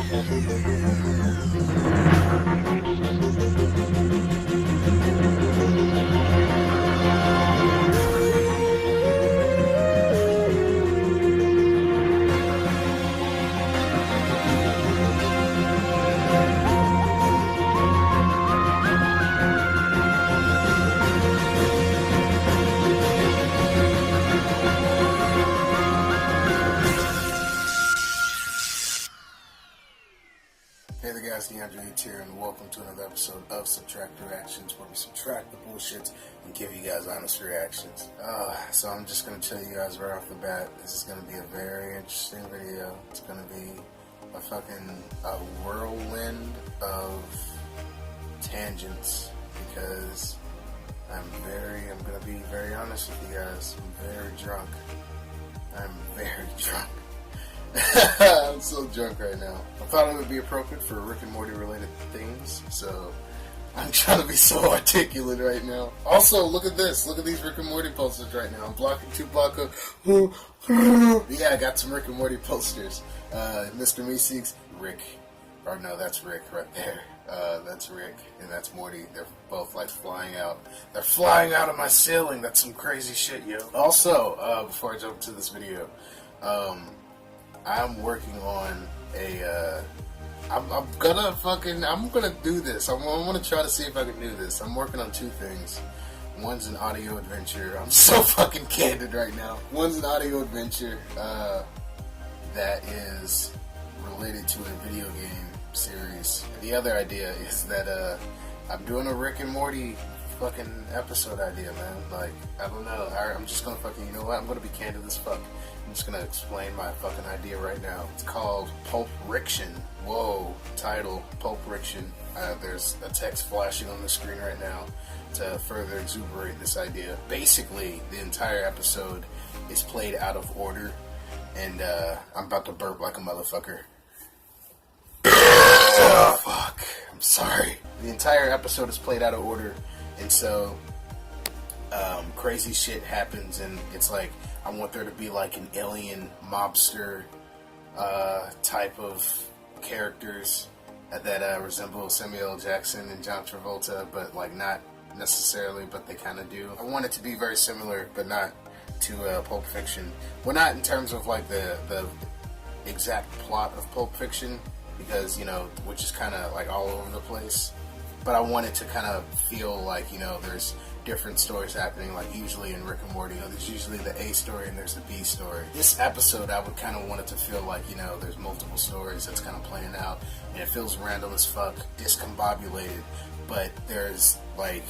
Hey there guys, DeAndre here, and welcome to another episode of Subtract Reactions, where we subtract the bullshit and give you guys honest reactions. So I'm just going to tell you guys right off the bat, this is going to be a very interesting video. It's going to be a fucking whirlwind of tangents, because I'm going to be very honest with you guys. I'm very drunk. I'm so drunk right now. I thought it would be appropriate for Rick and Morty related things, so I'm trying to be so articulate right now. Also, look at this. Look at these Rick and Morty posters right now. I'm blocking Tupac. Yeah, I got some Rick and Morty posters. Mr. Meeseeks, Rick. Or no, that's Rick right there. That's Rick, and that's Morty. They're both like flying out. They're flying out of my ceiling. That's some crazy shit, yo. Also, before I jump to this video, I'm working on a, I'm gonna do this. I'm gonna try to see if I can do this. I'm working on two things. One's an audio adventure. I'm so fucking candid right now. One's an audio adventure, that is related to a video game series. The other idea is that, I'm doing a Rick and Morty fucking episode idea, man. Like, I don't know. I'm just gonna fucking, you know what? I'm gonna be candid as fuck. I'm just gonna explain my fucking idea right now. It's called Pulp Riction. Whoa, title, Pulp Riction. There's a text flashing on the screen right now to further exuberate this idea. Basically, the entire episode is played out of order, and I'm about to burp like a motherfucker. Oh, fuck. I'm sorry. The entire episode is played out of order, and so crazy shit happens, and it's like, I want there to be like an alien mobster type of characters that resemble Samuel L. Jackson and John Travolta, but like not necessarily, but they kind of do. I want it to be very similar, but not to Pulp Fiction. Well, not in terms of like the exact plot of Pulp Fiction, because, you know, which is kind of like all over the place. But I want it to kind of feel like, you know, there's different stories happening. Like usually in Rick and Morty, you know, there's usually the A story and there's the B story. This episode, I would kind of want it to feel like, you know, there's multiple stories that's kind of playing out, and it feels random as fuck, discombobulated. But there's like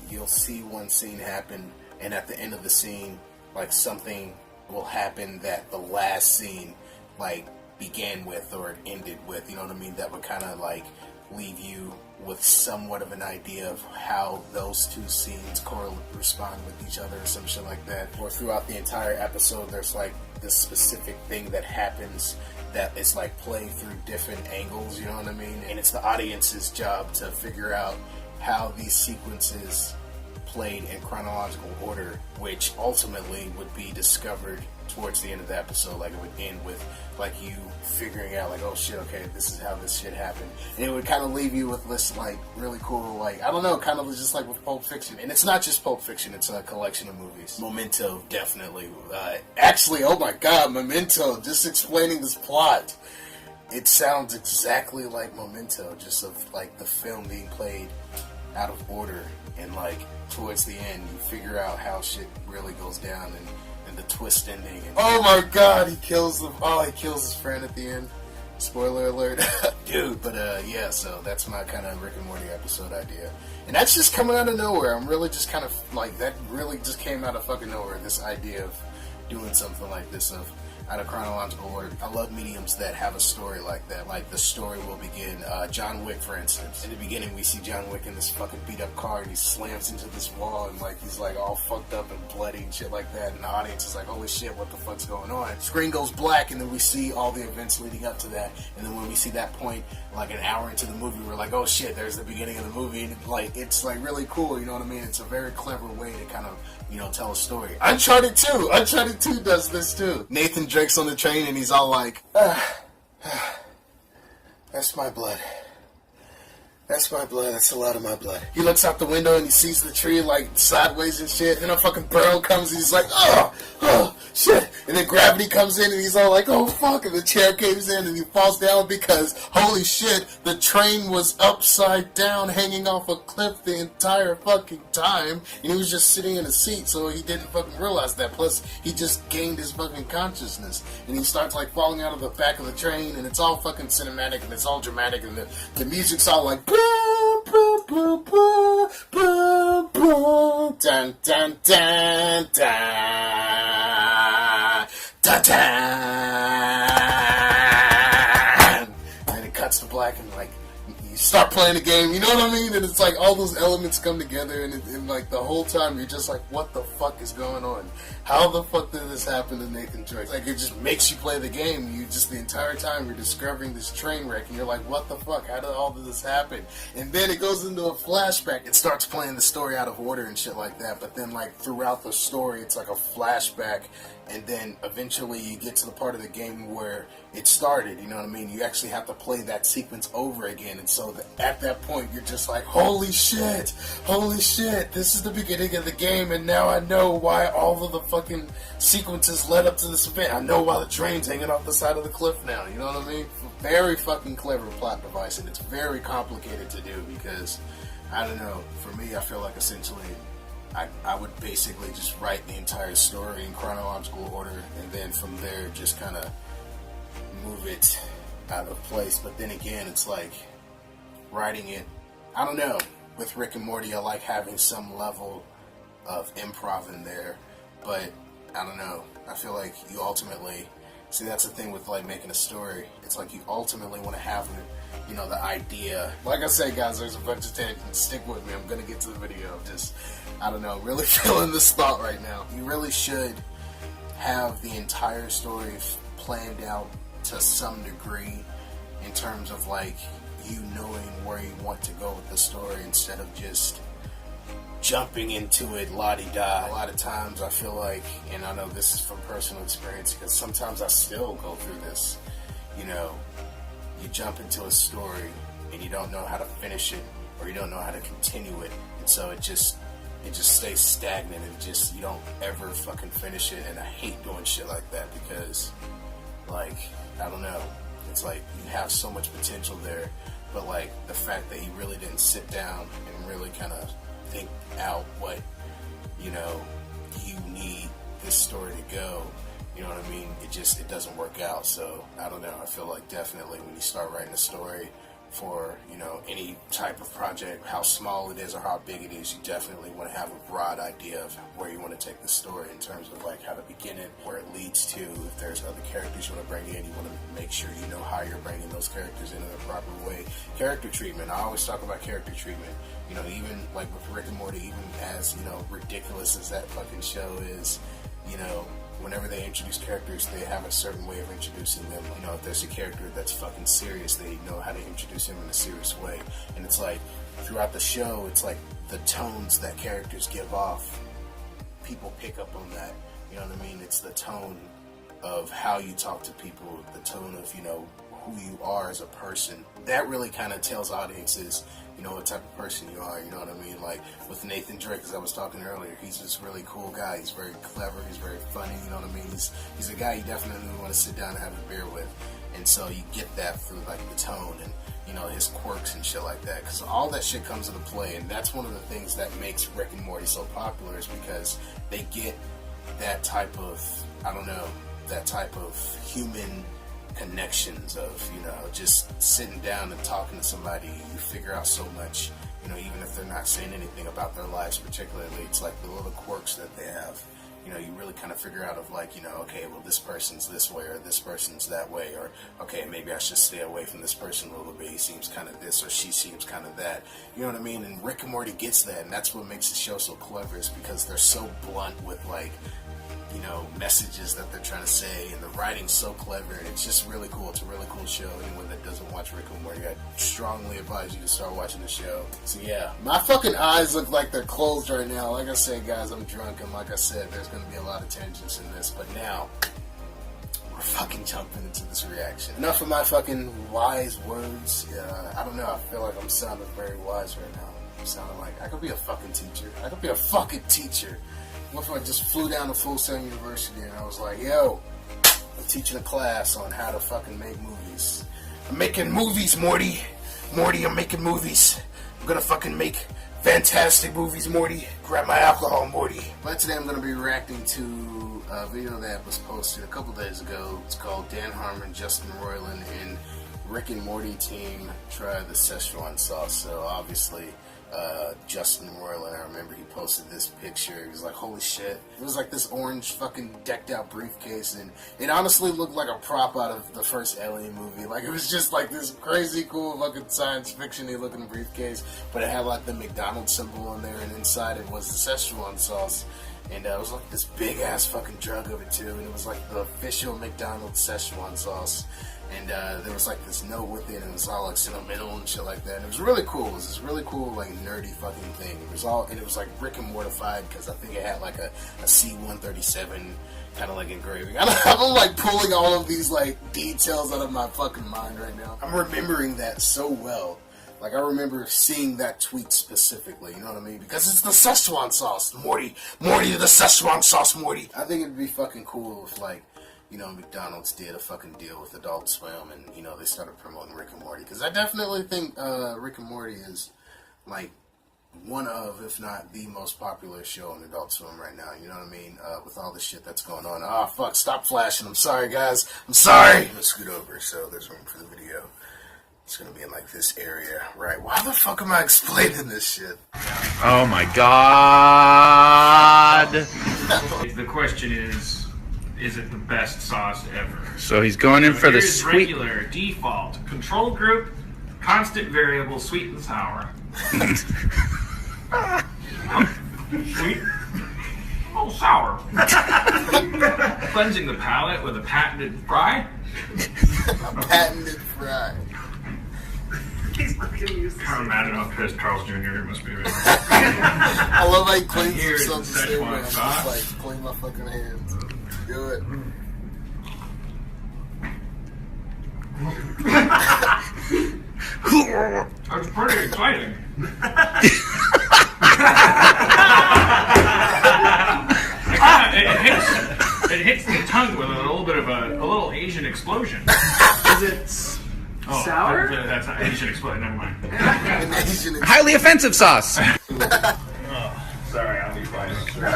you'll see one scene happen, and at the end of the scene, like something will happen that the last scene like began with or it ended with, you know what I mean? That would kind of like leave you with somewhat of an idea of how those two scenes correspond with each other or some shit like that. Or throughout the entire episode, there's like this specific thing that happens that is like played through different angles, you know what I mean? And it's the audience's job to figure out how these sequences played in chronological order, which ultimately would be discovered towards the end of the episode. Like, it would end with like you figuring out like, oh shit, okay, this is how this shit happened, and it would kind of leave you with this like really cool, like, I don't know, kind of just like with Pulp Fiction. And it's not just Pulp Fiction, it's a collection of movies. Memento, definitely. Actually, oh my god, Memento, just explaining this plot, it sounds exactly like Memento, just of like the film being played out of order, and like towards the end you figure out how shit really goes down, and the twist ending, and oh my god, he kills his friend at the end. Spoiler alert. Dude, but yeah, so that's my kind of Rick and Morty episode idea. And that's just coming out of nowhere. I'm really just kind of like, that really just came out of fucking nowhere, this idea of doing something like this, of out of chronological order. I love mediums that have a story like that. Like, the story will begin, John Wick, for instance. In the beginning, we see John Wick in this fucking beat-up car, and he slams into this wall, and like he's like all fucked up and bloody and shit like that, and the audience is like, holy shit, what the fuck's going on? Screen goes black, and then we see all the events leading up to that, and then when we see that point, like an hour into the movie, we're like, oh shit, there's the beginning of the movie, and like, it's like really cool, you know what I mean? It's a very clever way to kind of, you know, tell a story. Uncharted 2 does this too. Nathan Drake's on the train, and he's all like, That's my blood. That's my blood. That's a lot of my blood. He looks out the window and he sees the tree like sideways and shit. Then a fucking barrel comes and he's like, oh, shit. And then gravity comes in and he's all like, oh, fuck. And the chair caves in and he falls down because, holy shit, the train was upside down hanging off a cliff the entire fucking time. And he was just sitting in a seat, so he didn't fucking realize that. Plus, he just gained his fucking consciousness. And he starts like falling out of the back of the train and it's all fucking cinematic and it's all dramatic and the music's all like, dun dun dun dun dun dun. And it cuts to black and like you start playing the game, you know what I mean? And it's like all those elements come together and like the whole time you're just like, what the fuck is going on? How the fuck did this happen to Nathan Drake? Like, it just makes you play the game. You just, the entire time, you're discovering this train wreck, and you're like, what the fuck? How did all of this happen? And then it goes into a flashback. It starts playing the story out of order and shit like that, but then, like, throughout the story, it's like a flashback, and then eventually you get to the part of the game where it started, you know what I mean? You actually have to play that sequence over again, and so at that point, you're just like, holy shit, this is the beginning of the game, and now I know why all of the fucking sequences led up to this event. I know why the train's hanging off the side of the cliff now, you know what I mean? Very fucking clever plot device, and it's very complicated to do because, I don't know, for me, I feel like essentially I would basically just write the entire story in chronological order, and then from there just kind of move it out of place. But then again, it's like writing it, I don't know, with Rick and Morty, I like having some level of improv in there, but I don't know, I feel like you ultimately, see, that's the thing with like making a story, it's like you ultimately want to have, you know, the idea. Like I said, guys, there's a bunch of tangents, stick with me, I'm gonna get to the video. Just, I don't know, really feeling this thought right now. You really should have the entire story planned out to some degree in terms of like you knowing where you want to go with the story instead of just jumping into it la-di-da. A lot of times I feel like, and I know this is from personal experience because sometimes I still go through this, you know, you jump into a story and you don't know how to finish it or you don't know how to continue it, and so it just stays stagnant and just, you don't ever fucking finish it. And I hate doing shit like that because, like, I don't know, it's like you have so much potential there, but like the fact that you really didn't sit down and really kind of think out what, you know, you need this story to go, you know what I mean, it doesn't work out. So I don't know, I feel like definitely when you start writing a story for, you know, any type of project, how small it is or how big it is, you definitely want to have a broad idea of where you want to take the story in terms of like how to begin it, where it leads to. If there's other characters you want to bring in, you want to make sure you know how you're bringing those characters in a proper way. Character treatment, I always talk about character treatment, you know, even like with Rick and Morty, even as, you know, ridiculous as that fucking show is, you know, whenever they introduce characters, they have a certain way of introducing them. You know, if there's a character that's fucking serious, they know how to introduce him in a serious way. And it's like, throughout the show, it's like the tones that characters give off, people pick up on that. You know what I mean? It's the tone of how you talk to people, the tone of, you know, who you are as a person. That really kind of tells audiences, you know, what type of person you are, you know what I mean? Like, with Nathan Drake, as I was talking earlier, he's just a really cool guy. He's very clever, he's very funny, you know what I mean? He's a guy you definitely want to sit down and have a beer with. And so you get that through, like, the tone and, you know, his quirks and shit like that. Because all that shit comes into play, and that's one of the things that makes Rick and Morty so popular, is because they get that type of, I don't know, that type of human connections of, you know, just sitting down and talking to somebody. You figure out so much, you know, even if they're not saying anything about their lives particularly. It's like the little quirks that they have, you know, you really kind of figure out of like, you know, okay, well, this person's this way or this person's that way, or okay, maybe I should stay away from this person a little bit. He seems kind of this or she seems kind of that, you know what I mean? And Rick and Morty gets that, and that's what makes the show so clever, is because they're so blunt with, like, you know, messages that they're trying to say, and the writing's so clever, and it's just really cool. It's a really cool show. Anyone that doesn't watch Rick and Morty, I strongly advise you to start watching the show. So yeah, my fucking eyes look like they're closed right now. Like I said, guys, I'm drunk, and like I said, there's going to be a lot of tangents in this, but now we're fucking jumping into this reaction. Enough of my fucking wise words. I don't know, I feel like I'm sounding very wise right now. I'm sounding like I could be a fucking teacher. I could be a fucking teacher. What if I just flew down to Full Sail University and I was like, yo, I'm teaching a class on how to fucking make movies. I'm making movies, Morty. Morty, I'm making movies. I'm gonna fucking make fantastic movies, Morty. Grab my alcohol, Morty. But today I'm going to be reacting to a video that was posted a couple days ago. It's called Dan Harmon, Justin Roiland, and Rick and Morty team try the Szechuan sauce. So obviously, Justin Roiland, I remember he posted this picture. He was like, holy shit. It was like this orange fucking decked out briefcase, and it honestly looked like a prop out of the first Alien movie. Like, it was just like this crazy cool fucking science fiction-y looking briefcase, but it had like the McDonald's symbol on there, and inside it was the Szechuan sauce. And it was like this big ass fucking jug of it too, and it was like the official McDonald's Szechuan sauce. And there was like this note with it, and it was all like sentimental and shit like that. And it was really cool. It was this really cool, like nerdy fucking thing. It was all, and it was like Rick and Mortified, because I think it had like a C-137 kind of like engraving. I'm like pulling all of these like details out of my fucking mind right now. I'm remembering that so well. Like, I remember seeing that tweet specifically, you know what I mean? Because it's the Szechuan sauce, Morty, the Szechuan sauce, Morty. I think it'd be fucking cool if, like, you know, McDonald's did a fucking deal with Adult Swim and, you know, they started promoting Rick and Morty. Because I definitely think Rick and Morty is, like, one of, if not the most popular show on Adult Swim right now, you know what I mean? With all the shit that's going on. Oh, fuck, stop flashing. I'm sorry, guys. I'm sorry. I'm gonna scoot over so there's room for the video. It's gonna be in like this area, right? Why the fuck am I explaining this shit? Oh my god! The question is it the best sauce ever? So he's going in for the sweet. Regular, default, control group, constant variable, sweet and sour. Sweet? Oh, sour. Cleansing the palate with a patented fry. A patented fry. I'm mad enough Chris Charles Jr. must be really I love how he cleans himself the same way. I'm Szechuan just sauce. like, clean my fucking hands. Do it. That's pretty exciting. It hits the tongue with a little bit of a little Asian explosion. Is it sour? That's not Asian explosion. Never mind. Highly offensive sauce. Sorry, I'll be quiet.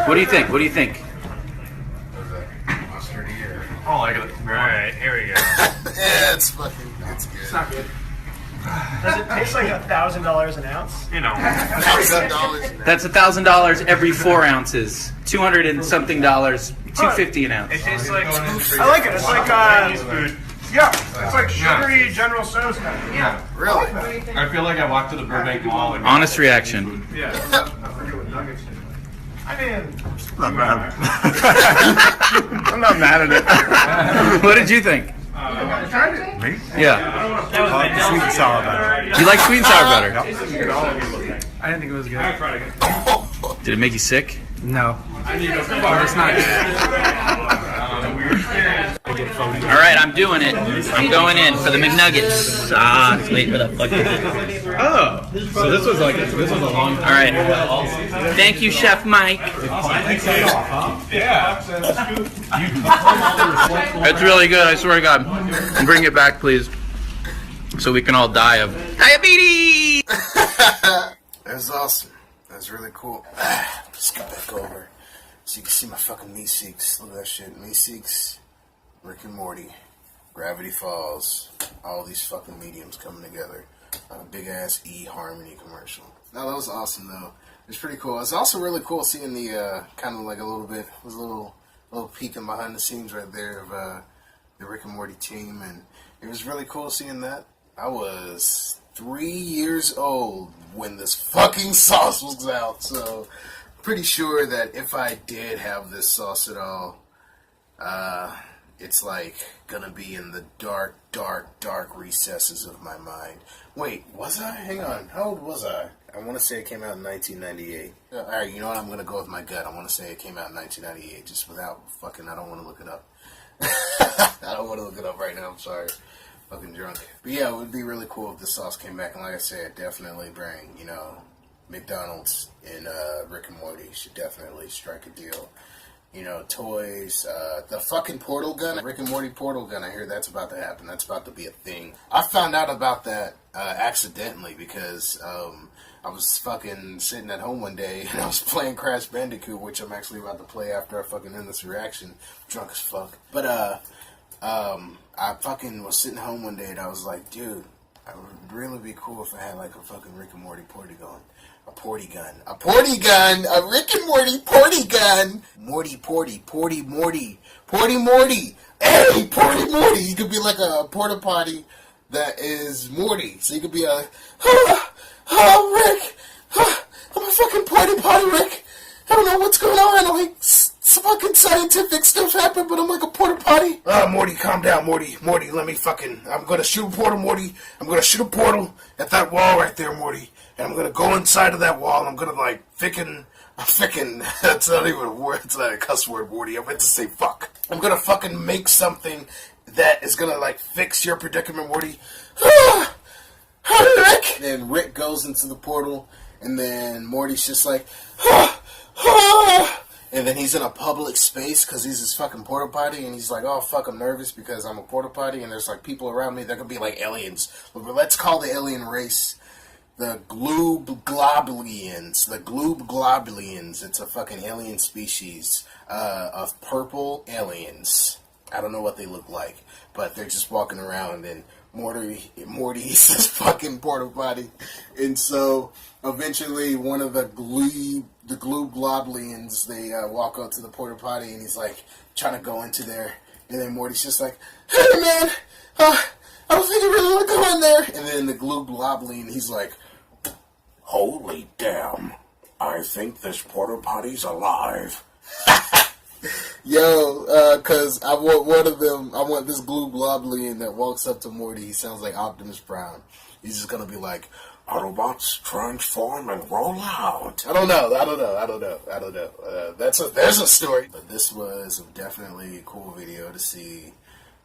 What do you think? What do you think? Oh, I got it. All right, here we go. Yeah, it's fucking, it's good. It's not good. Does it taste like $1,000 an ounce? You know. $1,000. That's $1,000 every 4 ounces. $200 and something dollars. $250 an ounce. It tastes like. I like it. It's like yeah, it's like sugary General Tso's kind of. Yeah. Really? I feel like I walked to the Burbank Mall. And Honest reaction. Yeah. I mean, I'm not mad at it. What did you think? me? Yeah. Sweet and sour better. You like sweet and sour better? I didn't think it was good. Did it make you sick? No. It's not good. All right, I'm doing it. I'm going in for the McNuggets. Wait, where the fuck is it? Oh, so this was a long All right. Thank you, Chef Mike. It's really good, I swear to God. And bring it back, please, so we can all die of diabetes. That was awesome. That was really cool. Let's go back over so you can see my fucking meat-seeks. Look at that shit. Meat-seeks, Rick and Morty, Gravity Falls, all these fucking mediums coming together on a big-ass E-Harmony commercial. No, that was awesome, though. It was pretty cool. It's also really cool seeing the, kind of like a little bit, was a little peeking behind the scenes right there of the Rick and Morty team, and it was really cool seeing that. I was 3 years old when this fucking sauce was out, so pretty sure that if I did have this sauce at all, it's like gonna be in the dark, dark, dark recesses of my mind. Wait, was I? Hang on, how old was I? I want to say it came out in 1998. Alright, you know what, I'm gonna go with my gut. I want to say it came out in 1998, just without fucking, I don't want to look it up. I don't want to look it up right now. I'm sorry. Fucking drunk. But yeah, it would be really cool if the sauce came back. And like I said, definitely bring, McDonald's and Rick and Morty should definitely strike a deal. Toys, the fucking portal gun, Rick and Morty portal gun, I hear that's about to happen. That's about to be a thing. I found out about that accidentally because I was fucking sitting at home one day and I was playing Crash Bandicoot, which I'm actually about to play after I fucking end this reaction. Drunk as fuck. But I fucking was sitting home one day and I was like, dude, it would really be cool if I had like a fucking Rick and Morty porty gun. A porty gun. A porty gun! A Rick and Morty porty gun! Morty porty. Porty Morty. Porty Morty! Hey! Porty Morty! You could be like a porta potty that is Morty. So you could be a... Rick! I'm a fucking porta potty, Rick! I don't know what's going on. Like, some fucking scientific stuff happened, but I'm like a porta potty. Morty, calm down, Morty. Morty, let me fucking... I'm gonna shoot a portal, Morty. I'm gonna shoot a portal at that wall right there, Morty. And I'm gonna go inside of that wall. I'm gonna like fickin'. That's not even a word. It's not a cuss word, Morty. I meant to say fuck. I'm gonna fucking make something that is gonna like fix your predicament, Morty. Rick. Then Rick goes into the portal, and then Morty's just like, and then he's in a public space because he's this fucking porta potty, and he's like, oh fuck, I'm nervous because I'm a porta potty, and there's like people around me that could be like aliens. But let's call the alien race the Gloob Globalians. The Gloob Globalians. It's a fucking alien species of purple aliens. I don't know what they look like, but they're just walking around, and Morty's this fucking porta potty. And so eventually one of the Gloob Globalians, they walk up to the porta potty, and he's like trying to go into there, and then Morty's just like, hey man, I don't think you really want to go in there. And then the Gloob Globalian, he's like, holy damn, I think this porta potty's alive. Yo, cause I want one of them, I want this Gloob Globalian that walks up to Morty. He sounds like Optimus Prime. He's just gonna be like, Autobots transform and roll out. I don't know. There's a story. But this was definitely a cool video to see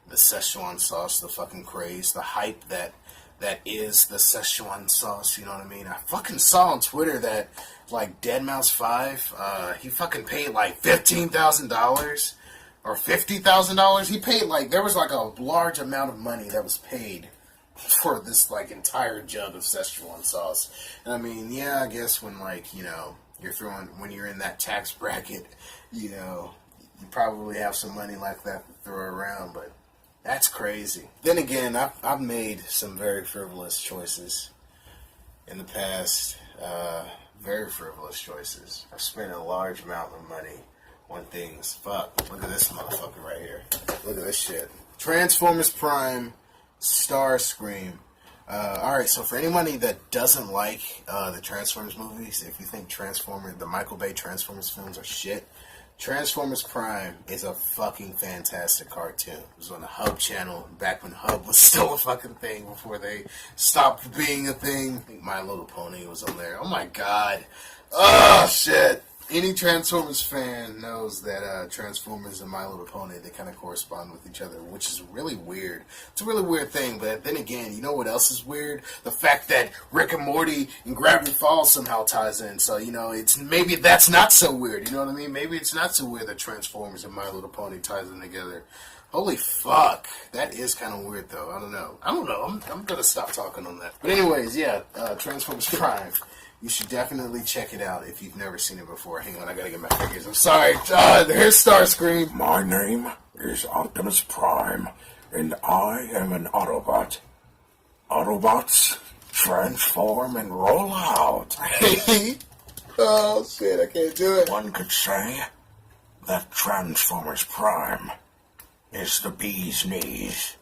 the Szechuan sauce, the fucking craze, the hype that is the Szechuan sauce, you know what I mean? I fucking saw on Twitter that, like, deadmau5, he fucking paid, like, $15,000 or $50,000. He paid, like, there was, like, a large amount of money that was paid for this, like, entire jug of Szechuan sauce. And, I mean, yeah, I guess when, like, when you're in that tax bracket, you probably have some money like that to throw around, but that's crazy. Then again, I've made some very frivolous choices in the past. Very frivolous choices. I've spent a large amount of money on things. Fuck. Look at this motherfucker right here. Look at this shit. Transformers Prime Starscream. Alright, so for anybody that doesn't like the Transformers movies, if you think the Michael Bay Transformers films are shit, Transformers Prime is a fucking fantastic cartoon. It was on the Hub channel back when Hub was still a fucking thing before they stopped being a thing. I think My Little Pony was on there. Oh my god. Oh shit. Any Transformers fan knows that Transformers and My Little Pony, they kind of correspond with each other, which is really weird. It's a really weird thing, but then again, you know what else is weird? The fact that Rick and Morty and Gravity Falls somehow ties in. So, it's maybe that's not so weird, you know what I mean? Maybe it's not so weird that Transformers and My Little Pony ties in together. Holy fuck. That is kind of weird, though. I don't know. I'm going to stop talking on that. But anyways, yeah, Transformers Prime. You should definitely check it out if you've never seen it before. Hang on, I gotta get my fingers. I'm sorry. Here's Starscream. My name is Optimus Prime, and I am an Autobot. Autobots transform and roll out. Oh shit, I can't do it. One could say that Transformers Prime is the bee's knees.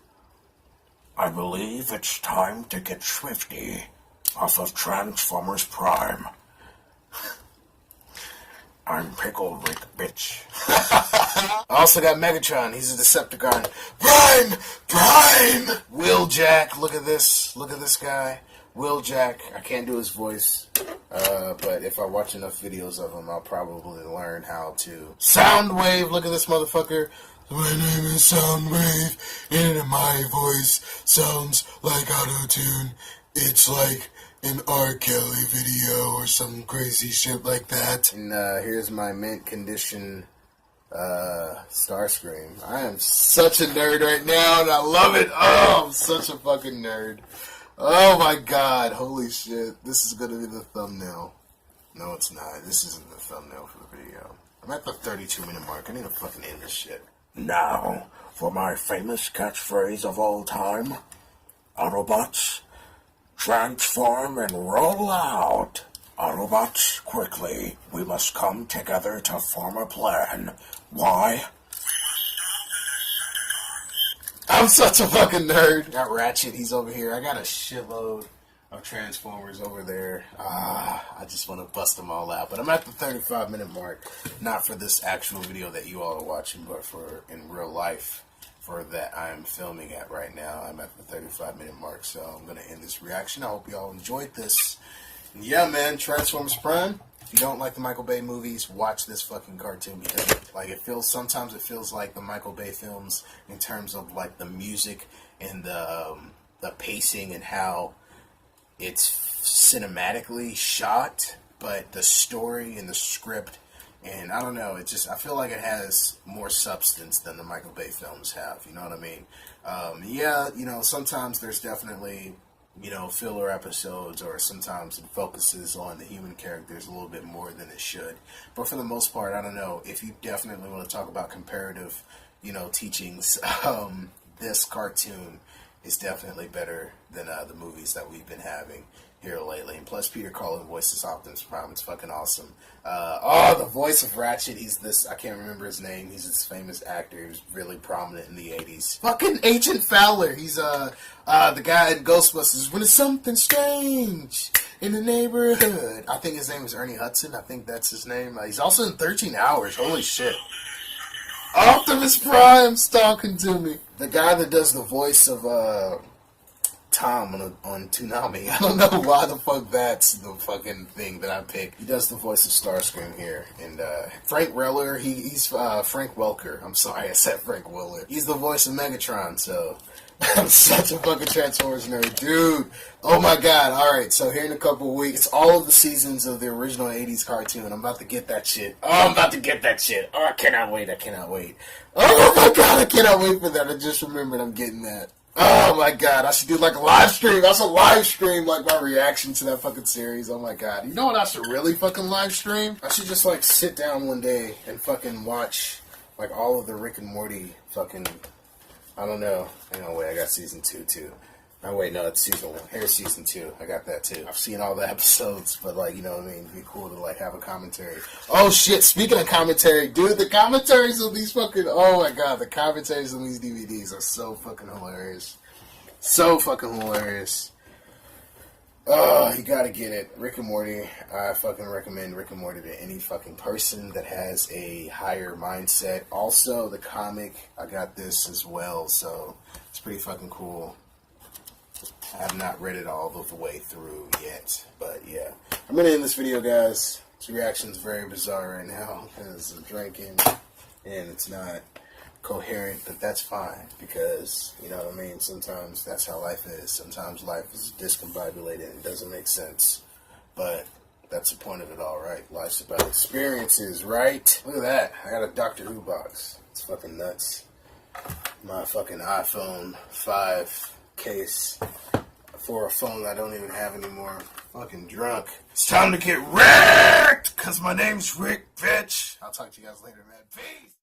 I believe it's time to get swifty off of Transformers Prime. I'm Pickle Rick, bitch. I also got Megatron. He's a Decepticon. Prime! Wheeljack. Look at this guy. Wheeljack. I can't do his voice. But if I watch enough videos of him, I'll probably learn how to. Soundwave. Look at this motherfucker. My name is Soundwave, and my voice sounds like auto-tune. It's like an R. Kelly video or some crazy shit like that. And here's my mint condition Starscream. I am such a nerd right now, and I love it. Oh, I'm such a fucking nerd. Oh my god, holy shit. This is gonna be the thumbnail. No, it's not. This isn't the thumbnail for the video. I'm at the 32-minute mark. I need to fucking end this shit. Now, for my famous catchphrase of all time, Autobots, transform and roll out. Autobots, quickly, we must come together to form a plan. Why? I'm such a fucking nerd. Got Ratchet, he's over here. I got a shitload of Transformers over there. I just want to bust them all out. But I'm at the 35-minute mark. Not for this actual video that you all are watching, but for in real life, for that I'm filming at right now. I'm at the 35-minute mark, so I'm going to end this reaction. I hope you all enjoyed this. And yeah, man, Transformers Prime. If you don't like the Michael Bay movies, watch this fucking cartoon, because sometimes it feels like the Michael Bay films in terms of like the music and the pacing and how it's cinematically shot, but the story and the script, and I don't know, I feel like it has more substance than the Michael Bay films have, you know what I mean? Yeah, you know, sometimes there's definitely, you know, filler episodes, or sometimes it focuses on the human characters a little bit more than it should. But for the most part, I don't know, if you definitely want to talk about comparative, you know, teachings, this cartoon is definitely better than the movies that we've been having here lately. And plus, Peter Cullen voices Optimus Prime. It's fucking awesome. The voice of Ratchet, he's this, I can't remember his name. He's this famous actor. He was really prominent in the 80s. Fucking Agent Fowler. He's the guy in Ghostbusters. When it's something strange in the neighborhood. I think his name is Ernie Hudson. I think that's his name. He's also in 13 Hours. Holy shit. Optimus Prime's talking to me. The guy that does the voice of Tom on Toonami. I don't know why the fuck that's the fucking thing that I picked. He does the voice of Starscream here. And Frank Weller, he's Frank Welker. I'm sorry, I said Frank Weller. He's the voice of Megatron, so I'm such a fucking Transformers nerd. Dude, oh my god. Alright, so here in a couple of weeks, all of the seasons of the original 80s cartoon. I'm about to get that shit. Oh, I'm about to get that shit. Oh, I cannot wait. I cannot wait. Oh my god, I cannot wait for that. I just remembered I'm getting that. Oh my god, I should do like a live stream. I should live stream like my reaction to that fucking series. Oh my god. You know what I should really fucking live stream? I should just like sit down one day and fucking watch like all of the Rick and Morty fucking, I don't know. Hang on, wait, I got season 2 too. Oh wait, no, it's season 1. Here's season 2. I got that too. I've seen all the episodes, but like, you know what I mean? It'd be cool to like have a commentary. Oh shit, speaking of commentary, dude, the commentaries of these fucking, oh my god, the commentaries on these DVDs are so fucking hilarious. So fucking hilarious. Oh, you gotta get it. Rick and Morty. I fucking recommend Rick and Morty to any fucking person that has a higher mindset. Also, the comic, I got this as well, so it's pretty fucking cool. I have not read it all the way through yet, but yeah. I'm gonna end this video, guys. This reaction's very bizarre right now because I'm drinking and it's not coherent, but that's fine because, you know what I mean, sometimes that's how life is. Sometimes life is discombobulated and it doesn't make sense, but that's the point of it all, right? Life's about experiences, right? Look at that. I got a Doctor Who box. It's fucking nuts. My fucking iPhone 5 case for a phone I don't even have anymore. Fucking drunk. It's time to get wrecked, because my name's Rick, bitch. I'll talk to you guys later, man. Peace.